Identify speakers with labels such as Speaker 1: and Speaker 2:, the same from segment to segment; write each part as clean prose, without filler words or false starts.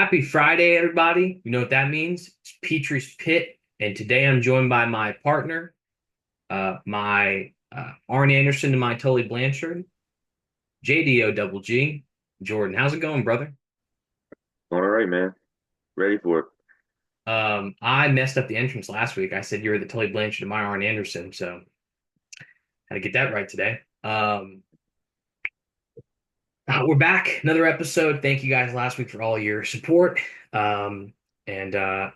Speaker 1: Happy Friday, everybody. You know what that means? It's Petree's Pit, and today I'm joined by my partner, my Arn Anderson and my Tully Blanchard, JDO double G. Jordan, how's it going, brother?
Speaker 2: All right, man. Ready for it.
Speaker 1: I messed up the entrance last week. I said you were the Tully Blanchard and my Arn Anderson, so had to get that right today. We're back, another episode. Thank you guys last week for all your support and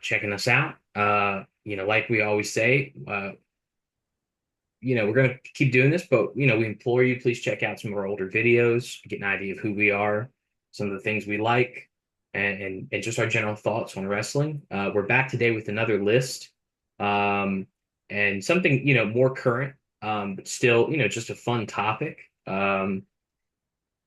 Speaker 1: checking us out. Like we always say, we're going to keep doing this, but, we implore you, please check out some of our older videos, get an idea of who we are, some of the things we like, and just our general thoughts on wrestling. We're back today with another list and something, more current, but still, just a fun topic.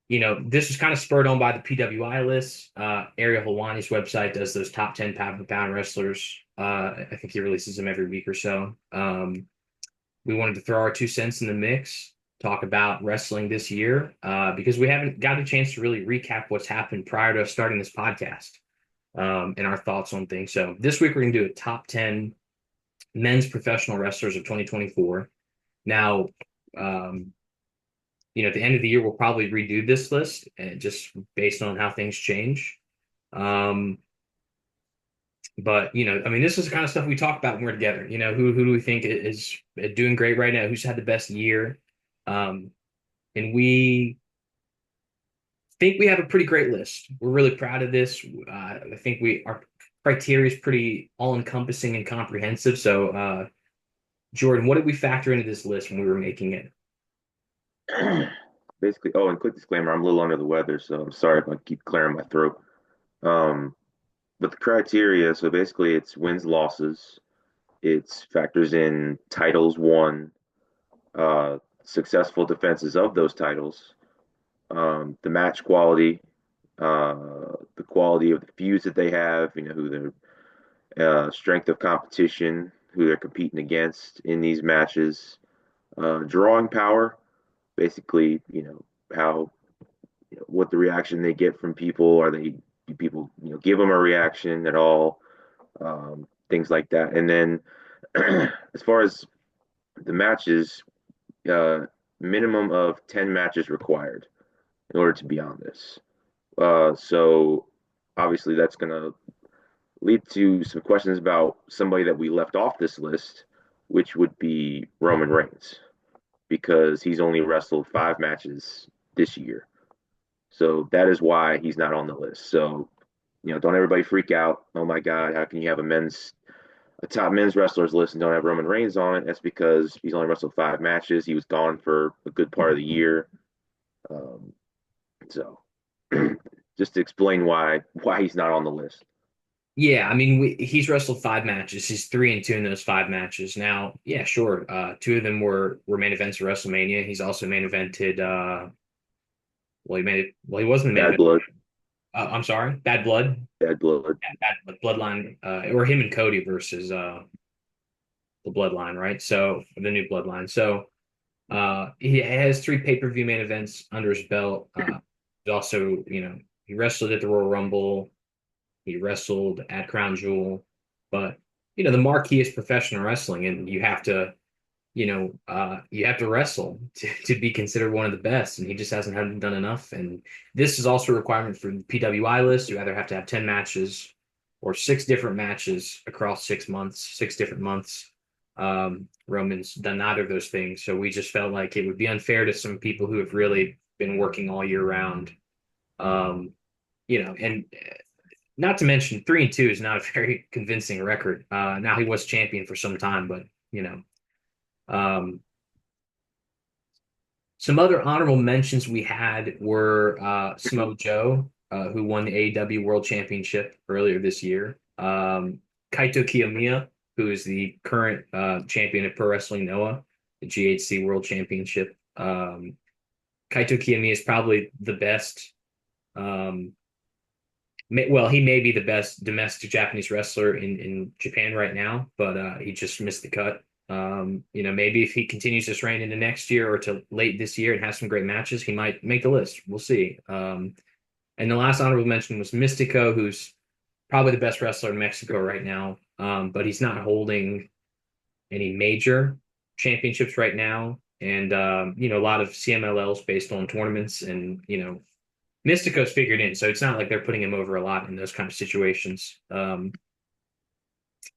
Speaker 1: This was kind of spurred on by the PWI list. Ariel Helwani's website does those top 10 pound for pound wrestlers. I think he releases them every week or so. We wanted to throw our 2 cents in the mix, talk about wrestling this year, because we haven't got a chance to really recap what's happened prior to starting this podcast, and our thoughts on things. So this week we're going to do a top 10 men's professional wrestlers of 2024. Now, um, at the end of the year, we'll probably redo this list just based on how things change. Um, but I mean, this is the kind of stuff we talk about when we're together. Who do we think is doing great right now? Who's had the best year? Um, and we think we have a pretty great list. We're really proud of this. I think our criteria is pretty all-encompassing and comprehensive. So, Jordan, what did we factor into this list when we were making it?
Speaker 2: Basically, oh, and quick disclaimer, I'm a little under the weather, so I'm sorry if I keep clearing my throat. Um, but the criteria, so basically it's wins, losses, it's factors in titles won, successful defenses of those titles, the match quality, the quality of the feuds that they have, who their strength of competition, who they're competing against in these matches, drawing power, basically, how what the reaction they get from people. Are they do people give them a reaction at all? Things like that. And then as far as the matches, uh, minimum of 10 matches required in order to be on this. So obviously that's going to lead to some questions about somebody that we left off this list, which would be Roman Reigns, because he's only wrestled 5 matches this year. So that is why he's not on the list. So, don't everybody freak out. Oh my God, how can you have a top men's wrestlers list and don't have Roman Reigns on it? That's because he's only wrestled 5 matches. He was gone for a good part of the year. Um, so just to explain why he's not on the list.
Speaker 1: Yeah, I mean, he's wrestled 5 matches. He's 3-2 in those 5 matches. Now, yeah, sure. Two of them were main events of WrestleMania. He's also main evented. Well, he made it. Well, he wasn't the main
Speaker 2: Bad
Speaker 1: event.
Speaker 2: blood,
Speaker 1: I'm sorry, Bad Blood,
Speaker 2: bad blood.
Speaker 1: Bad Bloodline, or him and Cody versus the Bloodline, right? So the new Bloodline. So he has 3 pay-per-view main events under his belt. He's also, he wrestled at the Royal Rumble. He wrestled at Crown Jewel, but the marquee is professional wrestling, and you have to wrestle to be considered one of the best, and he just hasn't done enough. And this is also a requirement for the PWI list. You either have to have 10 matches or 6 different matches across 6 months, 6 different months. Roman's done neither of those things, so we just felt like it would be unfair to some people who have really been working all year round. Um, and not to mention 3-2 is not a very convincing record. Now he was champion for some time, but um, some other honorable mentions we had were Samoa Joe, who won the AEW World Championship earlier this year. Kaito Kiyomiya, who is the current champion of Pro Wrestling Noah, the GHC World Championship. Kaito Kiyomiya is probably the best. Um, well, he may be the best domestic Japanese wrestler in Japan right now, but he just missed the cut. Maybe if he continues this reign into next year or to late this year and has some great matches, he might make the list. We'll see. And the last honorable mention was Mystico, who's probably the best wrestler in Mexico right now. But he's not holding any major championships right now. And a lot of CMLLs based on tournaments, and Mystico's figured in, so it's not like they're putting him over a lot in those kind of situations. And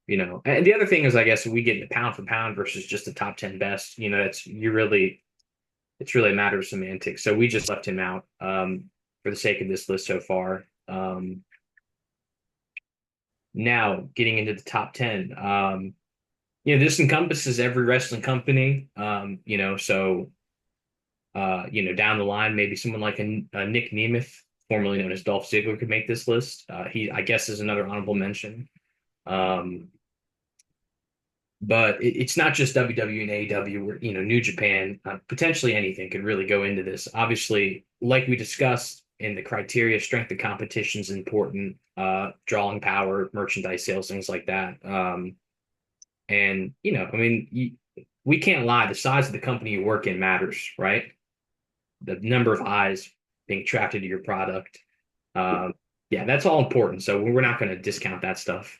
Speaker 1: the other thing is, I guess we get the pound for pound versus just the top 10 best. It's really a matter of semantics. So we just left him out for the sake of this list so far. Now getting into the top 10. This encompasses every wrestling company. Down the line, maybe someone like a Nick Nemeth, formerly known as Dolph Ziggler, could make this list. He, I guess, is another honorable mention. Um, but it's not just WWE and AEW, where, New Japan, potentially anything could really go into this. Obviously, like we discussed in the criteria, strength of competition is important, drawing power, merchandise sales, things like that. I mean, we can't lie. The size of the company you work in matters, right? The number of eyes being attracted to your product. Um, yeah, that's all important. So we're not going to discount that stuff.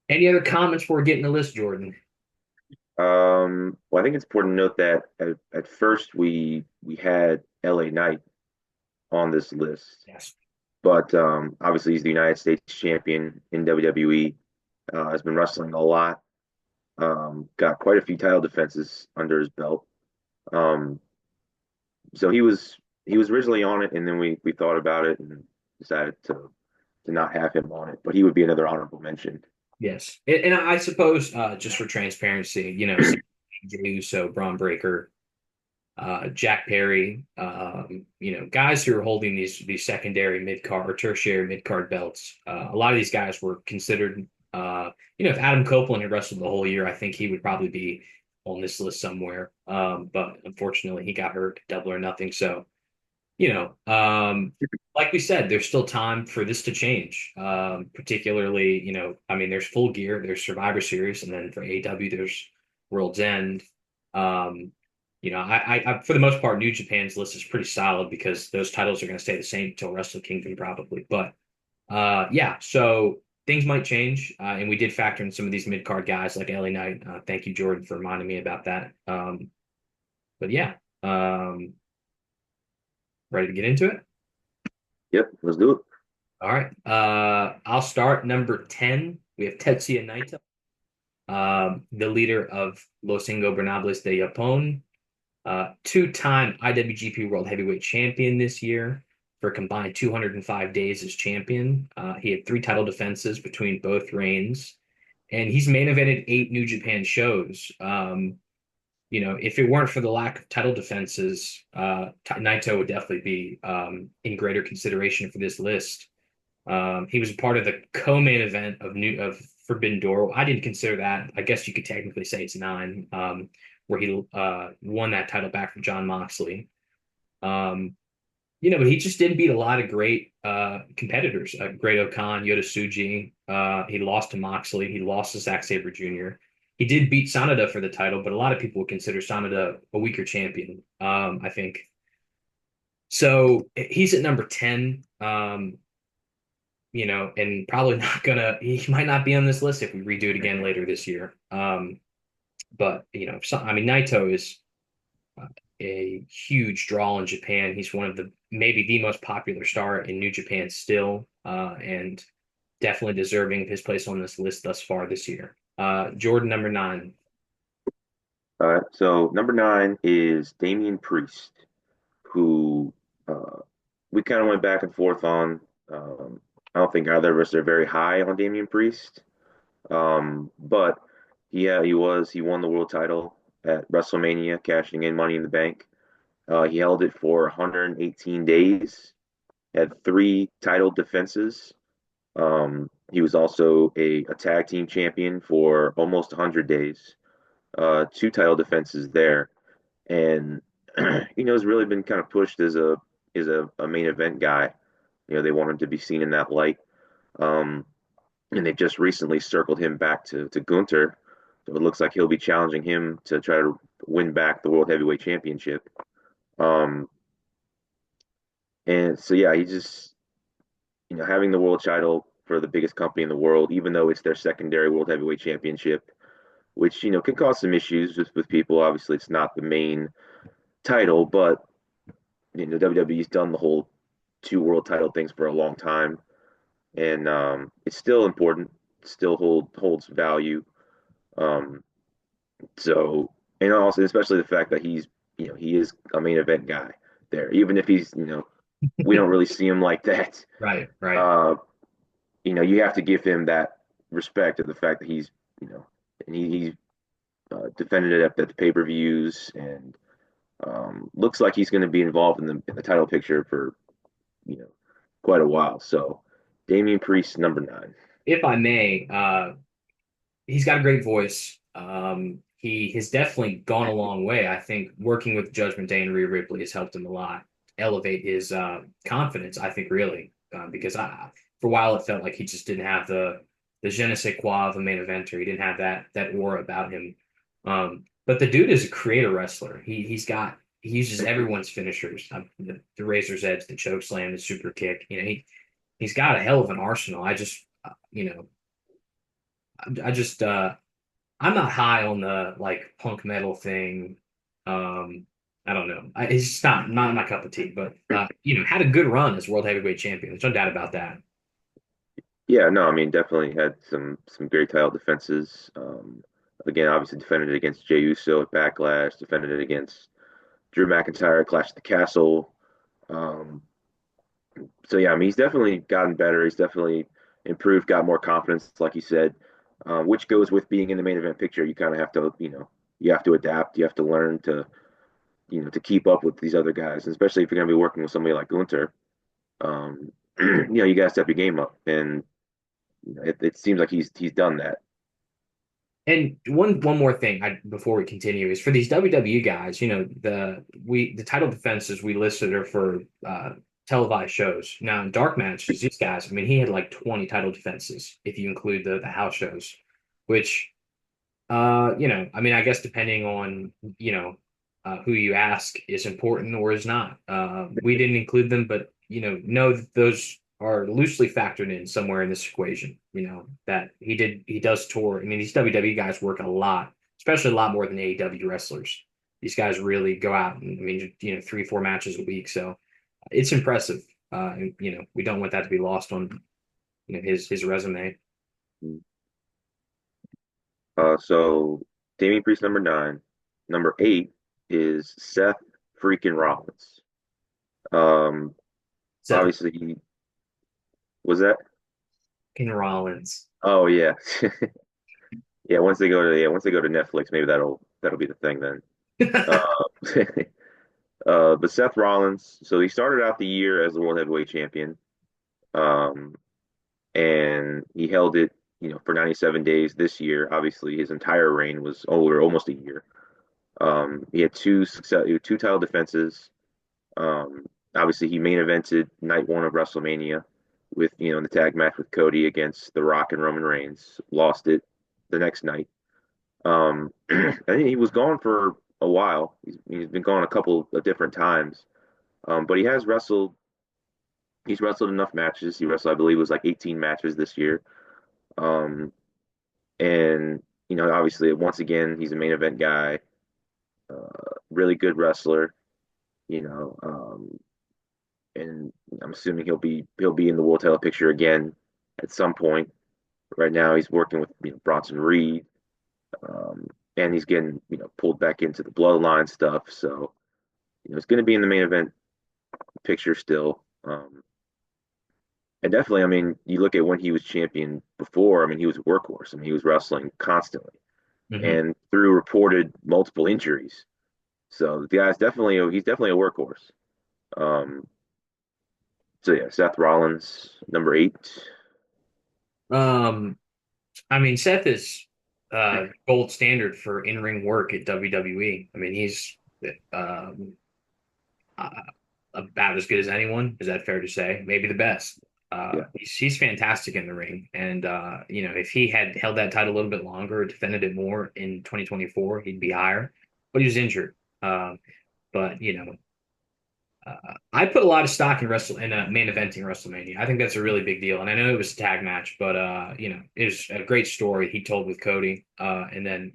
Speaker 1: Any other comments before getting the list, Jordan?
Speaker 2: Well, I think it's important to note that at first we had LA Knight on this list,
Speaker 1: Yes.
Speaker 2: but obviously he's the United States champion in WWE. Has been wrestling a lot. Got quite a few title defenses under his belt. Um, so he was originally on it, and then we thought about it and decided to not have him on it. But he would be another honorable mention.
Speaker 1: Yes. And I suppose, just for transparency, Jey Uso, Braun Breaker, Jack Perry, guys who are holding these secondary mid card or tertiary mid card belts. A lot of these guys were considered. If Adam Copeland had wrestled the whole year, I think he would probably be on this list somewhere. But unfortunately, he got hurt, double or nothing. So you know, um, like we said, there's still time for this to change. Particularly, I mean, there's Full Gear, there's Survivor Series, and then for AEW, there's World's End. Um, for the most part, New Japan's list is pretty solid because those titles are going to stay the same until Wrestle Kingdom probably. But yeah, so things might change, and we did factor in some of these mid card guys like LA Knight. Thank you, Jordan, for reminding me about that. But yeah, ready to get into it?
Speaker 2: Yep, let's do it.
Speaker 1: All right. I'll start number 10. We have Tetsuya Naito, the leader of Los Ingobernables de Japón, two-time IWGP World Heavyweight Champion this year for a combined 205 days as champion. He had three title defenses between both reigns, and he's main evented eight New Japan shows. If it weren't for the lack of title defenses, Naito would definitely be in greater consideration for this list. He was a part of the co-main event of Forbidden Door. I didn't consider that. I guess you could technically say it's nine, where he won that title back from John Moxley. But he just didn't beat a lot of great competitors. Great Okan, Yota Tsuji. He lost to Moxley. He lost to Zack Sabre Jr. He did beat Sanada for the title, but a lot of people would consider Sanada a weaker champion. I think. So he's at number 10. And probably not gonna, he might not be on this list if we redo it again later this year. But I mean, Naito is a huge draw in Japan. He's one of maybe the most popular star in New Japan still, and definitely deserving of his place on this list thus far this year. Jordan, number 9.
Speaker 2: All right, so number 9 is Damian Priest, who uh, we kind of went back and forth on. I don't think either of us are very high on Damian Priest, but yeah, he won the world title at WrestleMania, cashing in Money in the Bank. He held it for 118 days, had three title defenses. He was also a tag team champion for almost 100 days, two title defenses there, and has really been kind of pushed as a main event guy. They want him to be seen in that light. Um, and they've just recently circled him back to Gunter. So it looks like he'll be challenging him to try to win back the World Heavyweight Championship. And so, yeah, having the world title for the biggest company in the world, even though it's their secondary world heavyweight championship, which can cause some issues with people. Obviously, it's not the main title, but WWE's done the whole two world title things for a long time, and it's still important. Still holds value. Um, so, and also especially the fact that he is a main event guy there, even if we don't really see him like that.
Speaker 1: Right, right.
Speaker 2: Uh, you have to give him that respect of the fact that you know, and he's defended it at the pay-per-views and looks like he's going to be involved in the title picture for you know quite a while. So, Damian Priest, number nine.
Speaker 1: If I may, he's got a great voice. He has definitely gone a long way. I think working with Judgment Day and Rhea Ripley has helped him a lot, elevate his confidence. I think really because for a while it felt like he just didn't have the je ne sais quoi of a main eventer. He didn't have that aura about him. But the dude is a creator wrestler. He uses everyone's finishers, the razor's edge, the choke slam, the super kick. He's got a hell of an arsenal. I just I'm not high on the like punk metal thing. Um, I don't know. It's just not my cup of tea. But had a good run as world heavyweight champion. There's no doubt about that.
Speaker 2: Yeah, no, I mean definitely had some great title defenses. Again, obviously defended it against Jey Uso at Backlash, defended it against Drew McIntyre at Clash at the Castle. Um, so yeah, I mean he's definitely gotten better. He's definitely improved, got more confidence, like you said, which goes with being in the main event picture. You kind of have to, you have to adapt. You have to learn to, to keep up with these other guys, and especially if you're going to be working with somebody like Gunther. You got to step your game up, and it seems like he's done that.
Speaker 1: And one more thing before we continue is for these WWE guys, the title defenses we listed are for televised shows. Now in dark matches, these guys, I mean, he had like 20 title defenses if you include the house shows, which I mean, I guess depending on, who you ask is important or is not. We didn't include them, but, know that those are loosely factored in somewhere in this equation, that he does tour. I mean, these WWE guys work a lot, especially a lot more than AEW wrestlers. These guys really go out and, I mean, 3, 4 matches a week. So it's impressive. And, we don't want that to be lost on, his resume.
Speaker 2: So Damian Priest number nine, number eight is Seth freaking Rollins. Um,
Speaker 1: Seth
Speaker 2: Obviously he was that.
Speaker 1: Rollins.
Speaker 2: Oh yeah, yeah. Once they go to Netflix, maybe that'll be the thing then. Uh, but Seth Rollins, so he started out the year as the world heavyweight champion, um, and he held it, for 97 days this year. Obviously, his entire reign was over almost a year. He had two title defenses. Um, Obviously, he main evented night one of WrestleMania with, in the tag match with Cody against The Rock and Roman Reigns. Lost it the next night. I think he was gone for a while. He's been gone a couple of different times. But he has wrestled. He's wrestled enough matches. He wrestled, I believe, it was like 18 matches this year. Um, and obviously, once again, he's a main event guy. Really good wrestler. You know, um, and I'm assuming he'll be in the world title picture again at some point. Right now, he's working with Bronson Reed, um, and he's getting pulled back into the bloodline stuff. So he's going to be in the main event picture still. And definitely, I mean, you look at when he was champion before. I mean, he was a workhorse. I mean, he was wrestling constantly,
Speaker 1: Mhm.
Speaker 2: and through reported multiple injuries. So the guy's he's definitely a workhorse. Um, so yeah, Seth Rollins, number eight.
Speaker 1: Um, I mean, Seth is gold standard for in-ring work at WWE. I mean, he's um, uh, about as good as anyone. Is that fair to say? Maybe the best.
Speaker 2: Yeah,
Speaker 1: He's fantastic in the ring, and if he had held that title a little bit longer, defended it more in 2024, he'd be higher. But he was injured. But I put a lot of stock in main eventing WrestleMania. I think that's a really big deal. And I know it was a tag match, but it was a great story he told with Cody. And then,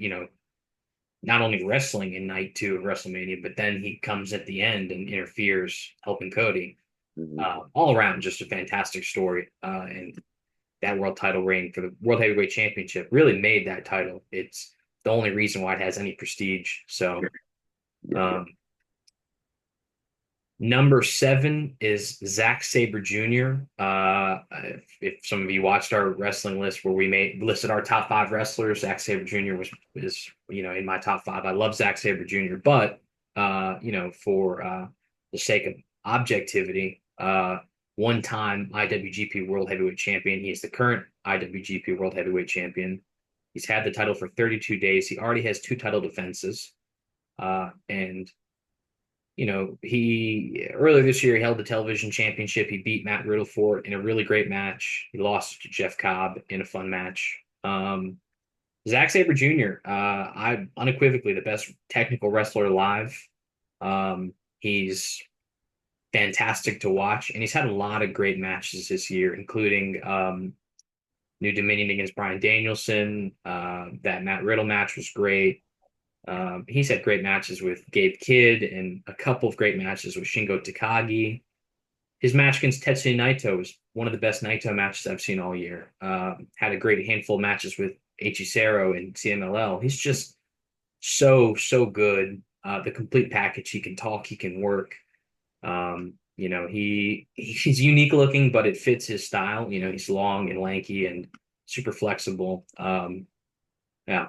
Speaker 1: not only wrestling in night two of WrestleMania, but then he comes at the end and interferes, helping Cody.
Speaker 2: Mhm.
Speaker 1: All around, just a fantastic story. And that world title reign for the World Heavyweight Championship really made that title. It's the only reason why it has any prestige. So,
Speaker 2: Yeah,
Speaker 1: um, number seven is Zack Sabre Jr. If some of you watched our wrestling list where we made listed our top five wrestlers, Zack Sabre Jr. was is in my top five. I love Zack Sabre Jr., but for the sake of objectivity, one-time IWGP World Heavyweight Champion. He is the current IWGP World Heavyweight Champion. He's had the title for 32 days. He already has two title defenses, and he earlier this year he held the television championship. He beat Matt Riddle for it in a really great match. He lost to Jeff Cobb in a fun match. Zack Sabre Jr., I unequivocally the best technical wrestler alive. He's fantastic to watch, and he's had a lot of great matches this year, including New Dominion against Bryan Danielson. That Matt Riddle match was great. He's had great matches with Gabe Kidd and a couple of great matches with Shingo Takagi. His match against Tetsuya Naito was one of the best Naito matches I've seen all year. Had a great handful of matches with Hechicero and CMLL. He's just so good. The complete package. He can talk, he can work. He's unique looking, but it fits his style. He's long and lanky and super flexible. Yeah,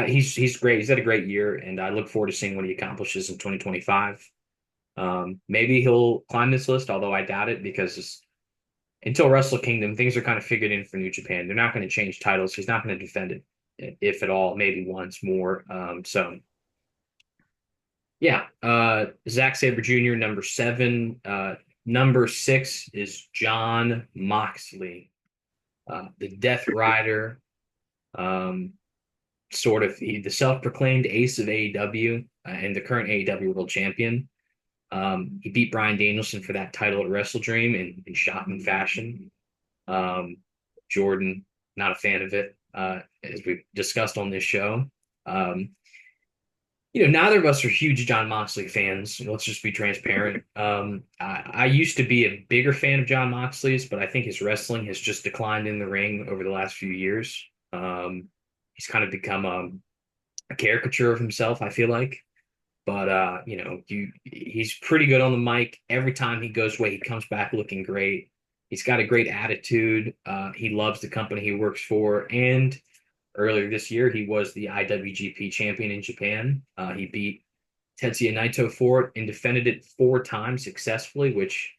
Speaker 1: he's great. He's had a great year, and I look forward to seeing what he accomplishes in 2025. Maybe he'll climb this list, although I doubt it because until Wrestle Kingdom, things are kind of figured in for New Japan. They're not going to change titles. He's not going to defend it, if at all, maybe once more. So yeah, Zack Sabre Jr. number seven. Number six is John Moxley, the Death Rider. Um, Sort of the self-proclaimed ace of AEW and the current AEW world champion. He beat Bryan Danielson for that title at Wrestle Dream in shocking fashion. Um, Jordan, not a fan of it, as we've discussed on this show. Um, Neither of us are huge John Moxley fans. Let's just be transparent. I used to be a bigger fan of John Moxley's, but I think his wrestling has just declined in the ring over the last few years. He's kind of become a caricature of himself, I feel like. But he's pretty good on the mic. Every time he goes away, he comes back looking great. He's got a great attitude. He loves the company he works for. And earlier this year, he was the IWGP champion in Japan. He beat Tetsuya Naito for it and defended it four times successfully, which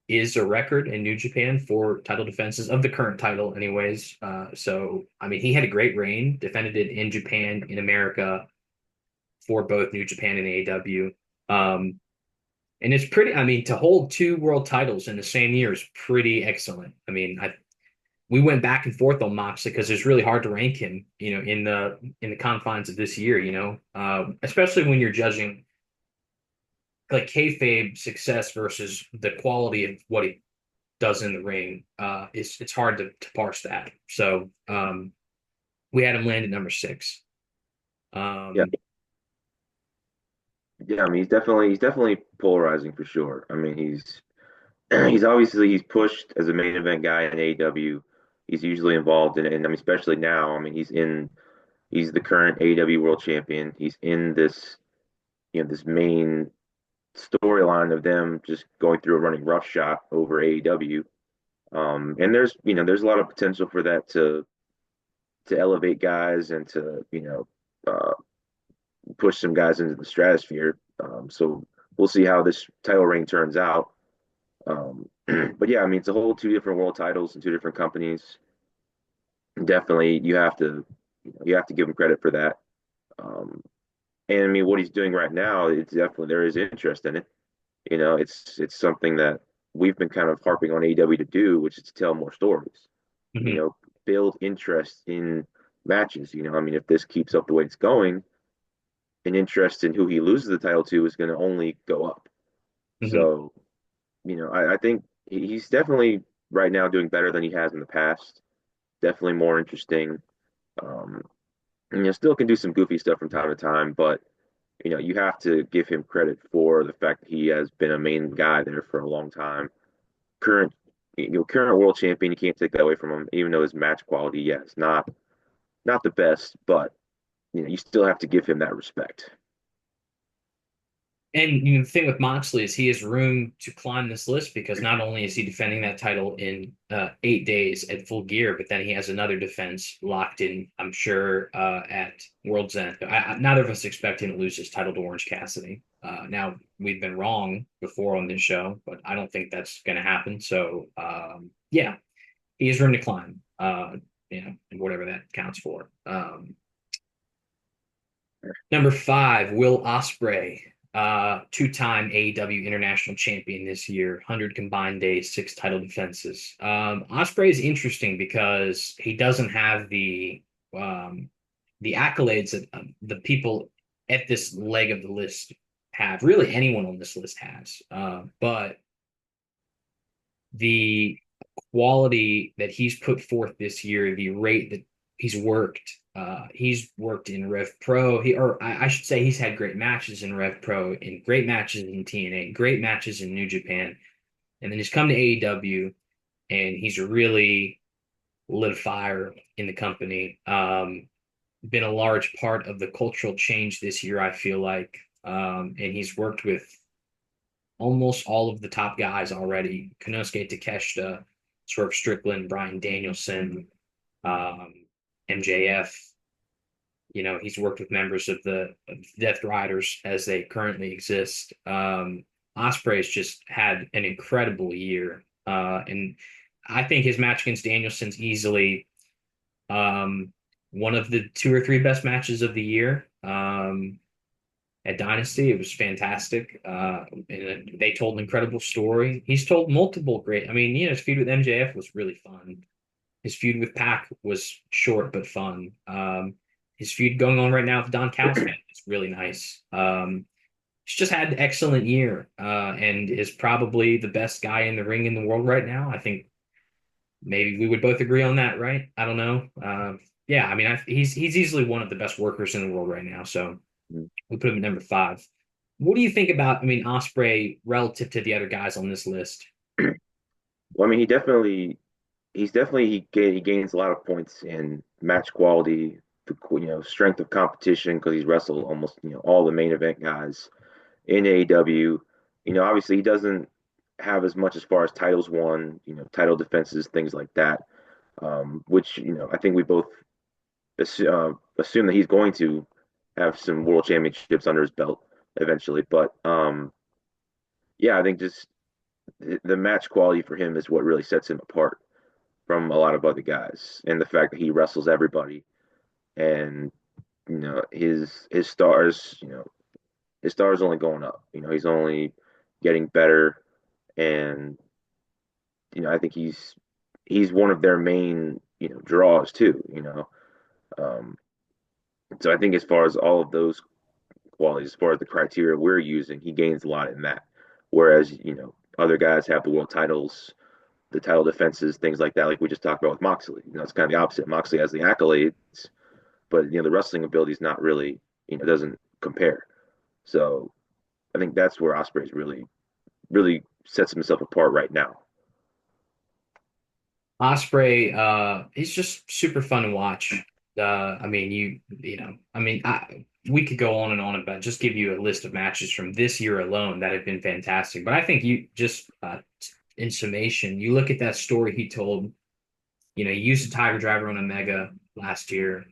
Speaker 1: is a record in New Japan for title defenses of the current title, anyways. So, I mean, he had a great reign, defended it in Japan, in America, for both New Japan and AEW. And it's pretty, I mean, to hold two world titles in the same year is pretty excellent. I mean, we went back and forth on Moxley because it's really hard to rank him, in the confines of this year, especially when you're judging like kayfabe success versus the quality of what he does in the ring. It's hard to parse that. So we had him land at number six.
Speaker 2: yeah,
Speaker 1: Um,
Speaker 2: yeah. I mean, he's definitely polarizing for sure. I mean, he's pushed as a main event guy in AEW. He's usually involved in it, and I mean, especially now. I mean, he's the current AEW World Champion. He's in this main storyline of them just going through a running roughshod over AEW. And there's a lot of potential for that to elevate guys and to push some guys into the stratosphere. So we'll see how this title reign turns out. But yeah, I mean, it's a whole two different world titles and two different companies. Definitely, you have to give him credit for that. Um, and I mean, what he's doing right now, it's definitely there is interest in it. It's something that we've been kind of harping on AEW to do, which is to tell more stories. You
Speaker 1: mhm.
Speaker 2: know, build interest in matches. I mean, if this keeps up the way it's going, an interest in who he loses the title to is going to only go up.
Speaker 1: Hmm.
Speaker 2: So, I think he's definitely right now doing better than he has in the past. Definitely more interesting. Um, and, still can do some goofy stuff from time to time, but you have to give him credit for the fact that he has been a main guy there for a long time. Current, current world champion, you can't take that away from him, even though his match quality, yes, not the best, but you still have to give him that respect.
Speaker 1: And the thing with Moxley is he has room to climb this list because not only is he defending that title in 8 days at Full Gear, but then he has another defense locked in, I'm sure, at World's End. Neither of us expect him to lose his title to Orange Cassidy. Now, we've been wrong before on this show, but I don't think that's going to happen. So, yeah, he has room to climb, whatever that counts for. Number five, Will Ospreay, two-time AEW International Champion this year, 100 combined days, six title defenses. Ospreay is interesting because he doesn't have um, the accolades that the people at this leg of the list have. Really, anyone on this list has. But the quality that he's put forth this year, the rate that he's worked in Rev Pro. I should say, he's had great matches in Rev Pro, in great matches in TNA, great matches in New Japan, and then he's come to AEW and he's really lit a fire in the company. Been a large part of the cultural change this year, I feel like, and he's worked with almost all of the top guys already. Konosuke Takeshita, Swerve Strickland, Bryan Danielson, um, MJF. He's worked with members of the Death Riders as they currently exist. Ospreay's just had an incredible year, and I think his match against Danielson's easily one of the two or three best matches of the year. At Dynasty. It was fantastic. And they told an incredible story. He's told multiple great. I mean, his feud with MJF was really fun. His feud with Pac was short but fun. His feud going on right now with Don Callis is really nice. He's just had an excellent year, and is probably the best guy in the ring in the world right now. I think maybe we would both agree on that, right? I don't know. Yeah, I mean, he's easily one of the best workers in the world right now. So we put him at number five. What do you think about, I mean, Osprey relative to the other guys on this list?
Speaker 2: Well, I mean, he gains a lot of points in match quality, the strength of competition because he's wrestled almost all the main event guys in AEW. Obviously he doesn't have as much as far as titles won, title defenses, things like that. Which I think we both assume that he's going to have some world championships under his belt eventually. But yeah, I think just the match quality for him is what really sets him apart from a lot of other guys, and the fact that he wrestles everybody, and his stars only going up. He's only getting better, and I think he's one of their main draws too. Um, so I think as far as all of those qualities, as far as the criteria we're using, he gains a lot in that. Whereas other guys have the world titles, the title defenses, things like that, like we just talked about with Moxley. It's kind of the opposite. Moxley has the accolades, but the wrestling ability is not really doesn't compare. So I think that's where Ospreay's really sets himself apart right now.
Speaker 1: Osprey, he's just super fun to watch. I mean, we could go on and on about just give you a list of matches from this year alone that have been fantastic. But I think you just, in summation, you look at that story he told. He used a Tiger Driver on Omega last year.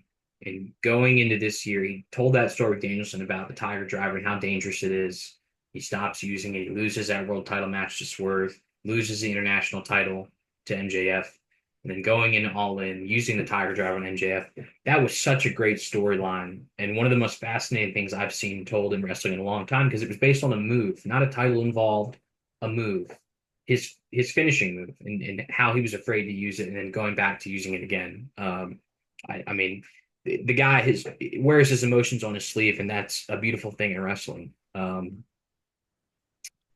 Speaker 1: And going into this year, he told that story with Danielson about the Tiger Driver and how dangerous it is. He stops using it. He loses that world title match to Swerve, loses the international title to MJF, and then going in all in, using the Tiger Driver on MJF. That was such a great storyline. And one of the most fascinating things I've seen told in wrestling in a long time because it was based on a move, not a title involved, a move, his finishing move, and how he was afraid to use it and then going back to using it again. I mean, the guy wears his emotions on his sleeve, and that's a beautiful thing in wrestling.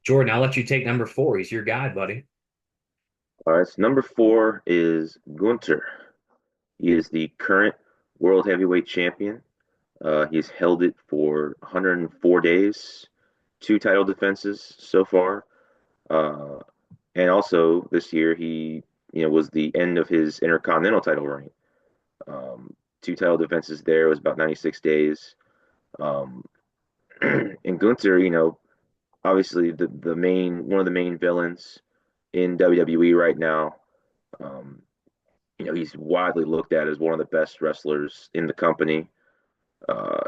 Speaker 1: Jordan, I'll let you take number four. He's your guy, buddy.
Speaker 2: All right, so number four is Gunter. He is the current world heavyweight champion. He's held it for 104 days, two title defenses so far. Uh, and also this year, was the end of his Intercontinental title reign. Two title defenses there was about 96 days. Um, and Gunther, obviously the main one of the main villains in WWE right now. Um, he's widely looked at as one of the best wrestlers in the company. Uh,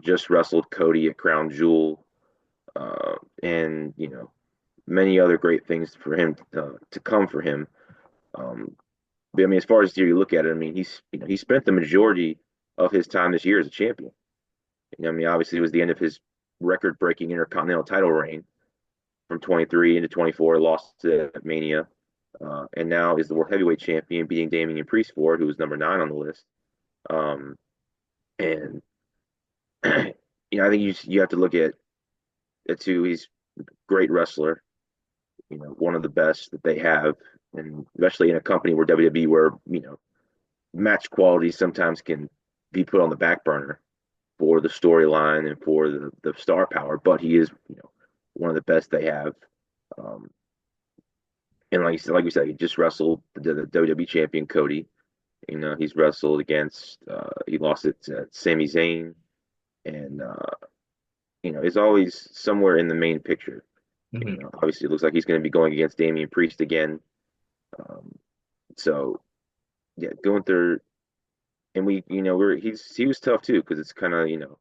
Speaker 2: just wrestled Cody at Crown Jewel, and many other great things for him to come for him. Um, but I mean, as far as you look at it, I mean, he spent the majority of his time this year as a champion. I mean, obviously, it was the end of his record-breaking Intercontinental title reign from 23 into 24, lost to Mania, and now is the world heavyweight champion, beating Damian Priest for it, who was number 9 on the list. Um, and I think you have to look at it too. He's a great wrestler, one of the best that they have, and especially in a company where WWE, where match quality sometimes can be put on the back burner for the storyline and for the star power. But he is, one of the best they have. Um, and like we said, he just wrestled the WWE champion Cody. He's wrestled against. He lost it to Sami Zayn, and is always somewhere in the main picture.
Speaker 1: Mhm.
Speaker 2: Obviously, it looks like he's going to be going against Damian Priest again. Um, so yeah, going through, and he was tough too because it's kind of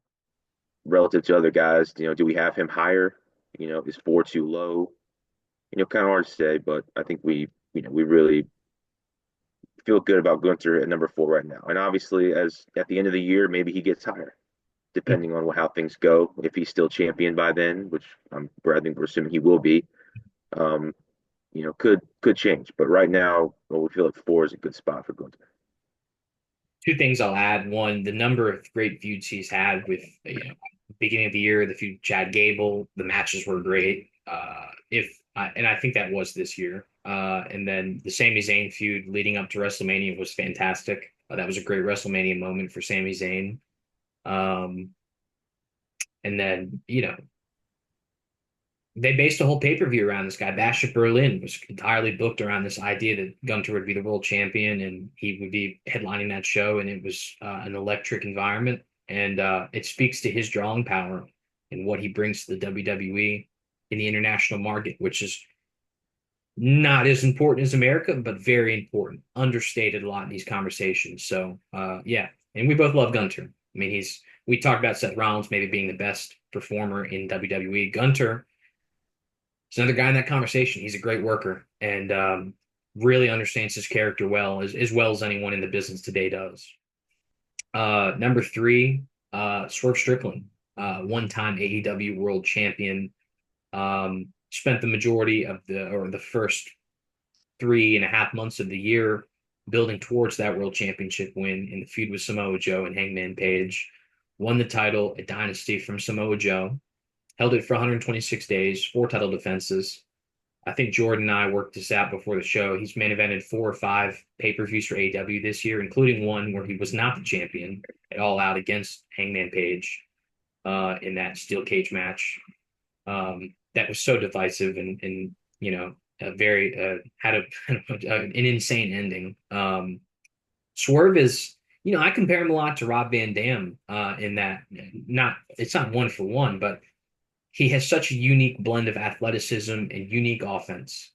Speaker 2: relative to other guys. Do we have him higher? Is 4 too low? Kind of hard to say, but I think we really feel good about Gunther at number 4 right now. And obviously, as at the end of the year, maybe he gets higher, depending on how things go. If he's still champion by then, which I think we're assuming he will be, um, could change. But right now, well, we feel like 4 is a good spot for Gunther.
Speaker 1: Two things I'll add. One, the number of great feuds he's had with, beginning of the year, the feud with Chad Gable, the matches were great. And I think that was this year. And then the Sami Zayn feud leading up to WrestleMania was fantastic. That was a great WrestleMania moment for Sami Zayn. Um, and then, they based a whole pay-per-view around this guy. Bash at Berlin was entirely booked around this idea that Gunter would be the world champion and he would be headlining that show, and it was an electric environment. And it speaks to his drawing power and what he brings to the WWE in the international market, which is not as important as America, but very important, understated a lot in these conversations. So, yeah, and we both love Gunter. I mean, we talked about Seth Rollins maybe being the best performer in WWE. Gunter, he's another guy in that conversation. He's a great worker and really understands his character well as anyone in the business today does. Number three, Swerve Strickland, one-time AEW World Champion. Spent the majority of the first 3.5 months of the year building towards that World Championship win in the feud with Samoa Joe and Hangman Page. Won the title at Dynasty from Samoa Joe. Held it for 126 days, 4 title defenses. I think Jordan and I worked this out before the show. He's main evented 4 or 5 pay-per-views for AEW this year, including one where he was not the champion at All Out against Hangman Page in that steel cage match. That was so divisive and a very had an insane ending. Swerve is, I compare him a lot to Rob Van Dam in that not it's not one for one, but he has such a unique blend of athleticism and unique offense.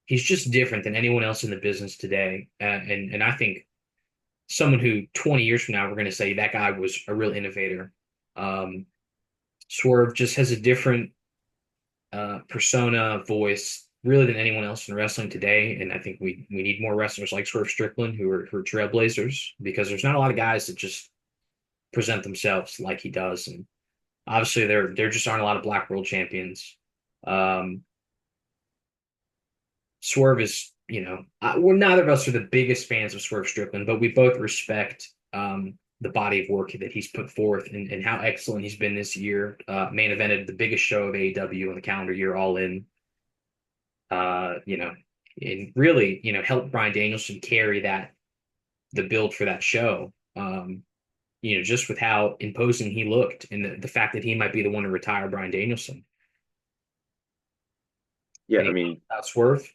Speaker 1: He's just different than anyone else in the business today. And I think someone who 20 years from now, we're going to say that guy was a real innovator. Um, Swerve just has a different persona, voice, really than anyone else in wrestling today. And I think we need more wrestlers like Swerve Strickland who are trailblazers, because there's not a lot of guys that just present themselves like he does. And obviously, there just aren't a lot of Black World Champions. Um, Swerve is, we're neither of us are the biggest fans of Swerve Strickland, but we both respect the body of work that he's put forth and how excellent he's been this year. Main evented the biggest show of AEW in the calendar year, All In. You know, and really, helped Bryan Danielson carry the build for that show. Just with how imposing he looked and the fact that he might be the one to retire Bryan Danielson.
Speaker 2: Yeah, I
Speaker 1: Any
Speaker 2: mean,
Speaker 1: Swerve?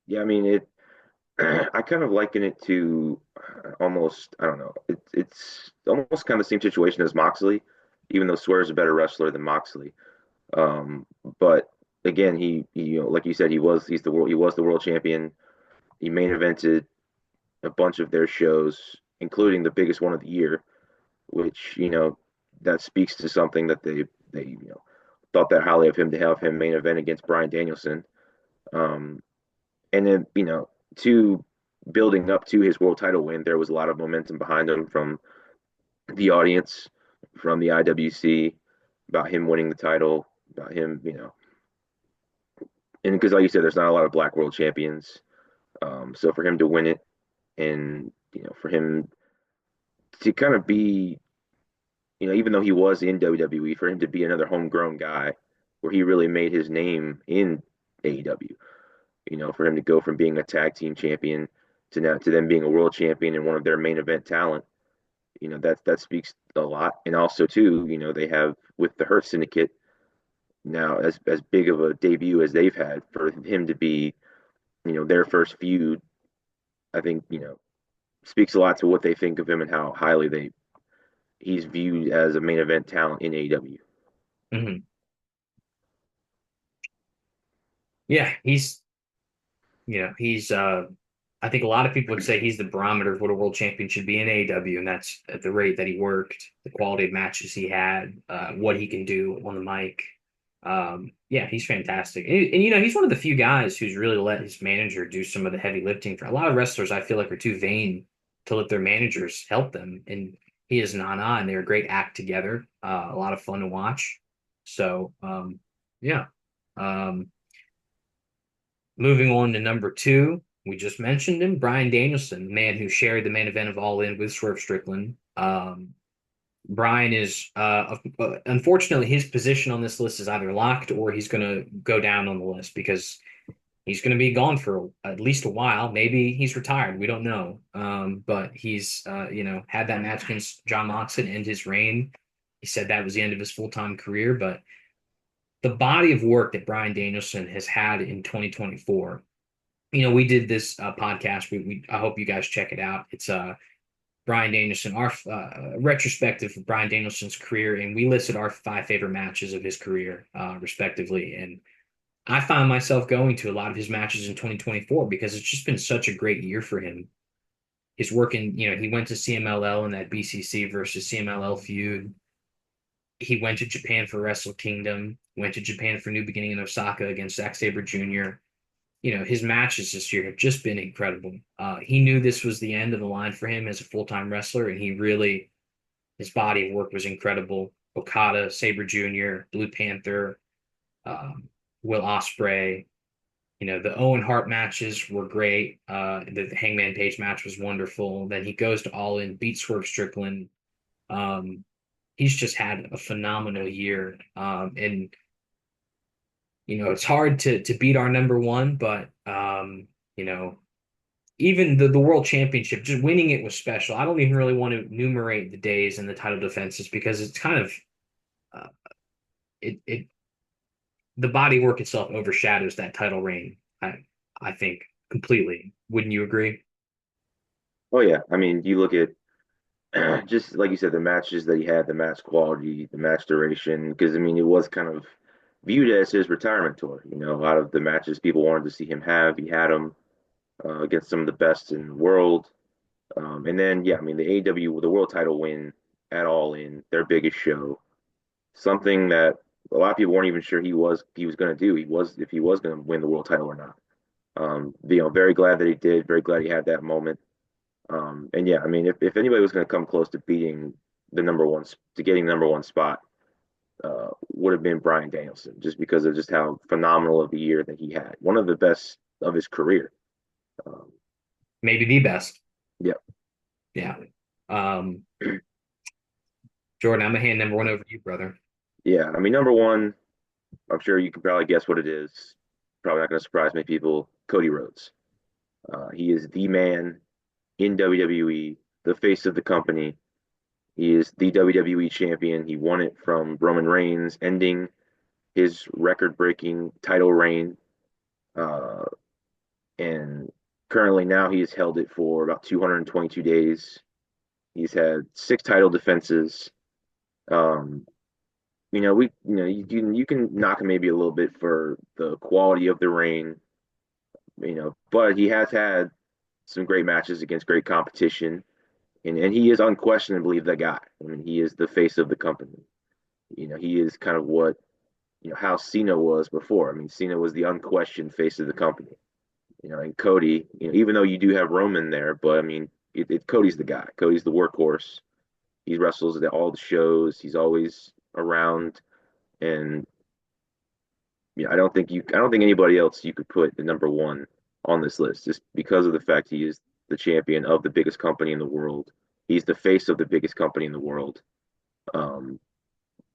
Speaker 2: yeah, I mean it. I kind of liken it to almost, I don't know, it's almost kind of the same situation as Moxley, even though Swear's a better wrestler than Moxley. Um, but again, like you said, he was the world champion. He main evented a bunch of their shows, including the biggest one of the year, which that speaks to something that they thought that highly of him to have him main event against Bryan Danielson. Um, and then to building up to his world title win, there was a lot of momentum behind him from the audience, from the IWC, about him winning the title, about him, and because like you said, there's not a lot of black world champions. So for him to win it, and for him to kind of be, even though he was in WWE, for him to be another homegrown guy, where he really made his name in AEW. For him to go from being a tag team champion to them being a world champion and one of their main event talent, that speaks a lot. And also too, they have with the Hurt Syndicate now as big of a debut as they've had for him to be, their first feud. I think speaks a lot to what they think of him and how highly he's viewed as a main event talent in AEW.
Speaker 1: Hmm. Yeah, he's I think a lot of people would say he's the barometer of what a world champion should be in AEW, and that's at the rate that he worked, the quality of matches he had, what he can do on the mic. Yeah, he's fantastic. And he's one of the few guys who's really let his manager do some of the heavy lifting. For a lot of wrestlers, I feel like are too vain to let their managers help them. And he is Nana, and they're a great act together. A lot of fun to watch. So, yeah. Um, Moving on to number two, we just mentioned him, Bryan Danielson, the man who shared the main event of All In with Swerve Strickland. Bryan is, unfortunately, his position on this list is either locked or he's going to go down on the list because he's going to be gone for at least a while. Maybe he's retired. We don't know. But he's, had that match against John Moxley end his reign. He said that was the end of his full-time career, but the body of work that Bryan Danielson has had in 2024. We did this podcast. I hope you guys check it out. It's Bryan Danielson, our retrospective of Bryan Danielson's career, and we listed our five favorite matches of his career, respectively. And I found myself going to a lot of his matches in 2024 because it's just been such a great year for him. His work he went to CMLL in that BCC versus CMLL feud. He went to Japan for Wrestle Kingdom, went to Japan for New Beginning in Osaka against Zack Sabre Jr. His matches this year have just been incredible. He knew this was the end of the line for him as a full-time wrestler, and his body of work was incredible. Okada, Sabre Jr., Blue Panther, um, Will Ospreay. The Owen Hart matches were great. The Hangman Page match was wonderful. Then he goes to All In, beats Swerve Strickland. Um, he's just had a phenomenal year. And it's hard to beat our number one, but you know, even the world championship, just winning it was special. I don't even really want to enumerate the days and the title defenses because it's kind of uh, it the body work itself overshadows that title reign. I think completely. Wouldn't you agree?
Speaker 2: Oh yeah, I mean, you look at just like you said, the matches that he had, the match quality, the match duration, because I mean, it was kind of viewed as his retirement tour. A lot of the matches people wanted to see him have, he had them against some of the best in the world. And then, yeah, I mean, the AEW, the world title win at All In, their biggest show, something that a lot of people weren't even sure he was going to do. He was if he was going to win the world title or not. Very glad that he did. Very glad he had that moment. And yeah, I mean, if anybody was going to come close to beating the number one to getting the number one spot, would have been Bryan Danielson, just because of just how phenomenal of a year that he had, one of the best of his career. Um,
Speaker 1: Maybe the best.
Speaker 2: yeah,
Speaker 1: Yeah. Um, Jordan, I'm gonna hand number one over to you, brother.
Speaker 2: Yeah, I mean, number one, I'm sure you can probably guess what it is. Probably not going to surprise many people. Cody Rhodes. He is the man in WWE, the face of the company. He is the WWE champion. He won it from Roman Reigns, ending his record-breaking title reign. Uh, and currently now he has held it for about 222 days. He's had six title defenses. Um, you can knock him maybe a little bit for the quality of the reign, but he has had some great matches against great competition, and he is unquestionably the guy. I mean, he is the face of the company. He is kind of what how Cena was before. I mean, Cena was the unquestioned face of the company. And Cody, even though you do have Roman there, but I mean, Cody's the guy. Cody's the workhorse. He wrestles at all the shows. He's always around, and I don't think anybody else you could put the number one on this list just because of the fact he is the champion of the biggest company in the world. He's the face of the biggest company in the world. Um,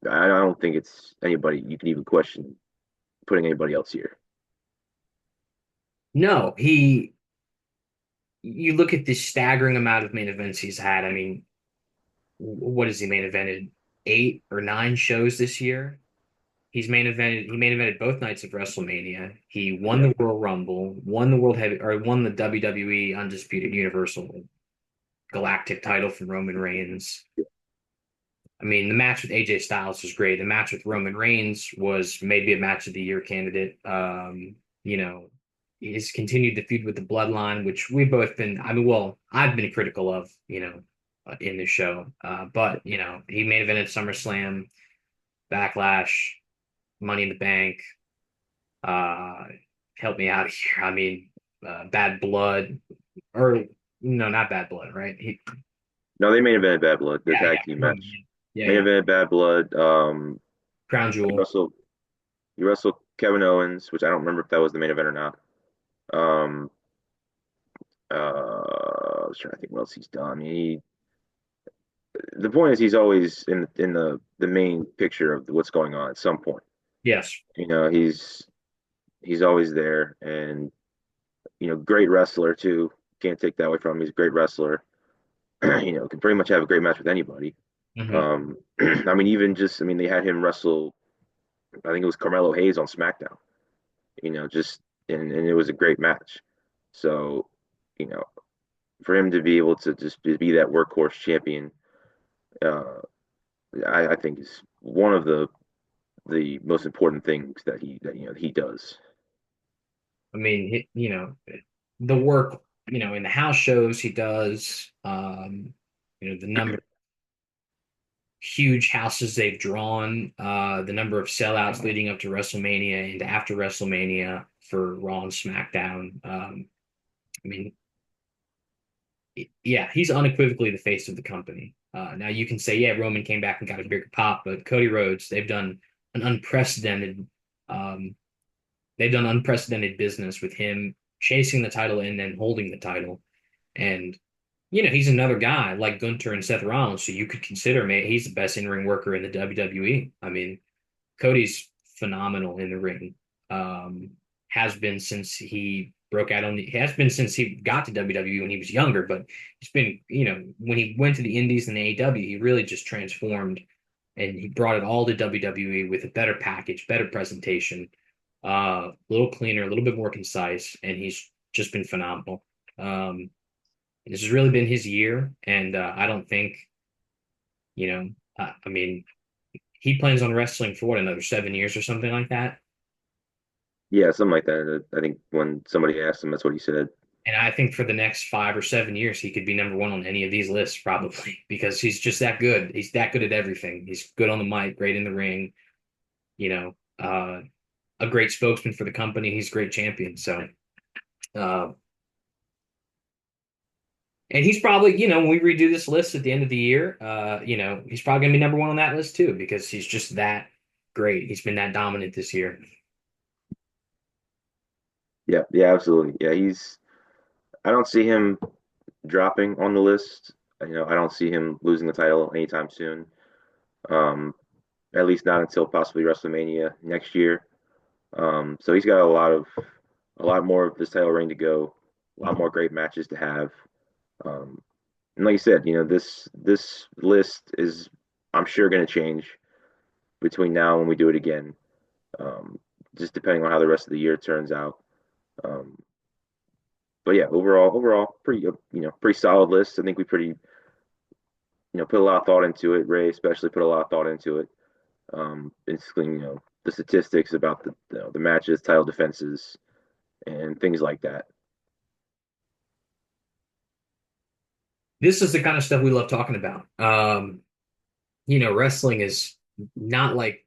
Speaker 2: I don't think it's anybody you can even question putting anybody else here.
Speaker 1: No, you look at this staggering amount of main events he's had. I mean, what has he main evented? 8 or 9 shows this year. He main evented both nights of WrestleMania. He won
Speaker 2: Yeah.
Speaker 1: the Royal Rumble, won the World Heavy, or won the WWE Undisputed Universal Galactic title from Roman Reigns. I mean, the match with AJ Styles was great. The match with Roman Reigns was maybe a match of the year candidate. You know, he's continued the feud with the Bloodline, which we've both been, I mean, well, I've been critical of, in the show. But, he main evented SummerSlam, Backlash, Money in the Bank. Uh, Help me out here. I mean, Bad Blood, or no, not Bad Blood, right?
Speaker 2: No, they main evented Bad Blood, the
Speaker 1: Yeah,
Speaker 2: tag team
Speaker 1: yeah,
Speaker 2: match.
Speaker 1: yeah,
Speaker 2: Main
Speaker 1: yeah.
Speaker 2: evented Bad Blood.
Speaker 1: Crown
Speaker 2: You
Speaker 1: Jewel.
Speaker 2: wrestled you wrestled Kevin Owens, which I don't remember if that was the main event or not. Um, I was trying to think what else he's done. I mean, the point is he's always in the main picture of what's going on at some point.
Speaker 1: Yes.
Speaker 2: He's always there, and great wrestler too. Can't take that away from him. He's a great wrestler. Can pretty much have a great match with anybody.
Speaker 1: Hmm.
Speaker 2: I mean, I mean, they had him wrestle. I think it was Carmelo Hayes on SmackDown. Just and it was a great match. So, you know, for him to be able to just be that workhorse champion, uh, I think is one of the most important things that he does.
Speaker 1: I mean, the work, in the house shows he does, the number of huge houses they've drawn, the number of sellouts leading up to WrestleMania and after WrestleMania for Raw and SmackDown. I mean, yeah, he's unequivocally the face of the company. Now you can say, yeah, Roman came back and got a bigger pop, but Cody Rhodes, an unprecedented, um, they've done unprecedented business with him chasing the title and then holding the title. And, he's another guy like Gunter and Seth Rollins, so you could consider maybe he's the best in-ring worker in the WWE. I mean, Cody's phenomenal in the ring. Um, has been since he broke out has been since he got to WWE when he was younger, but he's been, when he went to the Indies and the AEW, he really just transformed and he brought it all to WWE with a better package, better presentation, a little cleaner, a little bit more concise, and he's just been phenomenal. This has really been his year, and I don't think, I mean, he plans on wrestling for what, another 7 years or something like that.
Speaker 2: Yeah, something like that. I think when somebody asked him, that's what he said.
Speaker 1: And I think for the next 5 or 7 years, he could be number one on any of these lists, probably, because he's just that good. He's that good at everything. He's good on the mic, great in the ring, you know, uh, a great spokesman for the company. He's a great champion. So, uh, and he's probably, when we redo this list at the end of the year, he's probably gonna be number one on that list too, because he's just that great. He's been that dominant this year.
Speaker 2: Yeah, absolutely. Yeah, I don't see him dropping on the list. I don't see him losing the title anytime soon. Um, at least not until possibly WrestleMania next year. So he's got a lot more of this title reign to go, a lot more great matches to have. Um, and like you said, this list is, I'm sure, going to change between now and when we do it again, um, just depending on how the rest of the year turns out. Um, but yeah, overall, pretty pretty solid list. I think we pretty put a lot of thought into it. Ray especially put a lot of thought into it. Basically, the statistics about the matches, title defenses, and things like that.
Speaker 1: This is the kind of stuff we love talking about. Wrestling is not like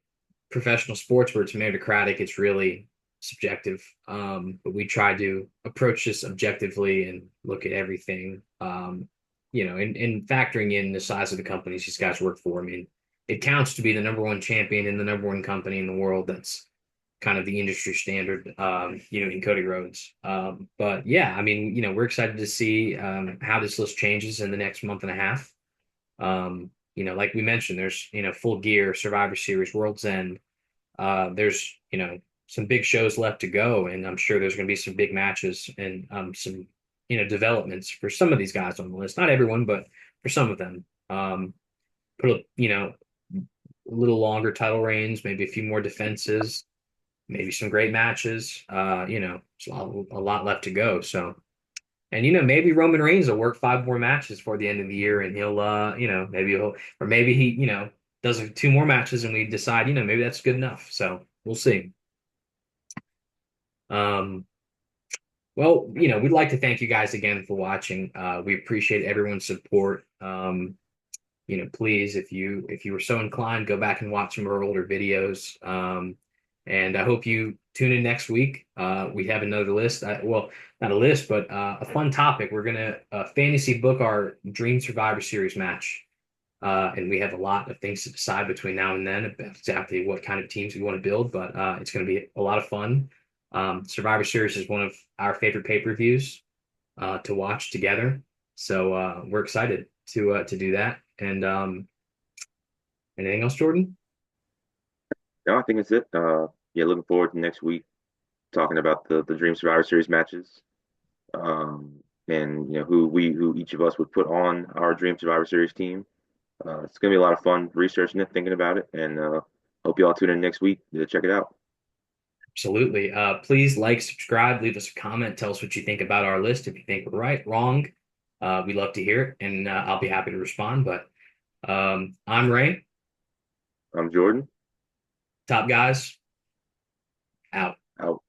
Speaker 1: professional sports where it's meritocratic, it's really subjective. But we try to approach this objectively and look at everything, and factoring in the size of the companies these guys work for. I mean, it counts to be the number one champion in the number one company in the world. That's kind of the industry standard, in Cody Rhodes. But yeah, I mean, we're excited to see how this list changes in the next month and a half. Like we mentioned, there's, Full Gear, Survivor Series, World's End. There's, some big shows left to go, and I'm sure there's going to be some big matches and some, developments for some of these guys on the list. Not everyone, but for some of them. Put a little longer title reigns, maybe a few more defenses, maybe some great matches. It's a lot left to go. So, and maybe Roman Reigns will work five more matches before the end of the year, and he'll, maybe he'll, or maybe he, does two more matches, and we decide, maybe that's good enough. So we'll see. Um, well, we'd like to thank you guys again for watching. We appreciate everyone's support. Please, if you were so inclined, go back and watch some of our older videos. And I hope you tune in next week. We have another list. Well, not a list, but a fun topic. We're gonna fantasy book our Dream Survivor Series match. And we have a lot of things to decide between now and then about exactly what kind of teams we want to build. But it's going to be a lot of fun. Survivor Series is one of our favorite pay-per-views to watch together. So we're excited to do that. And anything else, Jordan?
Speaker 2: No, I think that's it. Yeah, looking forward to next week talking about the Dream Survivor Series matches. And who each of us would put on our Dream Survivor Series team. It's gonna be a lot of fun researching it, thinking about it, and hope you all tune in next week to check it out.
Speaker 1: Absolutely. Please like, subscribe, leave us a comment, tell us what you think about our list. If you think we're right, wrong, we'd love to hear it, and I'll be happy to respond. But I'm Ray,
Speaker 2: I'm Jordan.
Speaker 1: top guys out.
Speaker 2: Out.